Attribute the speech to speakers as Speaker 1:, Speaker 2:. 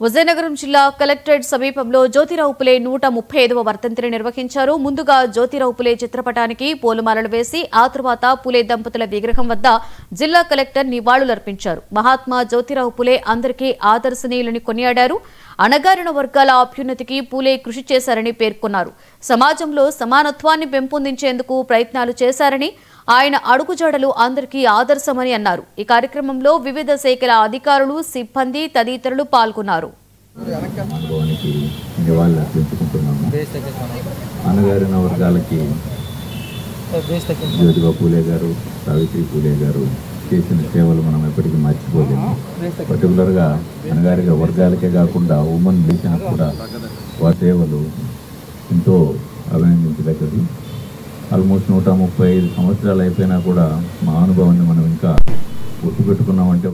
Speaker 1: విజయనగరం జిల్లా కలెక్టరేట్ సమీపంలో జ్యోతిరావు పులే 135వ వర్ధంతిని నిర్వహించారు. ముందుగా జ్యోతిరావు పులే చిత్రపటానికి పూలమాలలు వేసి ఆ తర్వాత పులే దంపతుల విగ్రహం వద్ద జిల్లా కలెక్టర్ నివాళులర్పించారు. మహాత్మా జ్యోతిరావు పులే అందరికీ ఆదర్శనీయులని కొనియాడారు. అణగారిన వర్గాల అభ్యున్నతికి పూలే కృషి చేశారని పేర్కొన్నారు. సమాజంలో సమానత్వాన్ని పెంపొందించేందుకు ప్రయత్నాలు చేశారని, ఆయన అడుగుజాడలు అందరికీ ఆదర్శమని అన్నారు. ఈ కార్యక్రమంలో వివిధ శాఖల అధికారులు, సిబ్బంది తదితరులు పాల్గొన్నారు.
Speaker 2: అణగారిన వర్గాలకి జ్యోతిబా పూలే గారు, సావిత్రి పూలే గారు చేసిన సేవలు మనం ఎప్పటికీ మర్చిపోలేము. పర్టికులర్గా అణగారిన వర్గాలకే కాకుండా ఉమెన్ దేశానికి కూడా వారి సేవలు ఎంతో అభినందించదగ్గది. ఆల్మోస్ట్ 135 సంవత్సరాలు అయిపోయినా కూడా మా అనుభవాన్ని మనం ఇంకా గుర్తుపెట్టుకున్నామంటే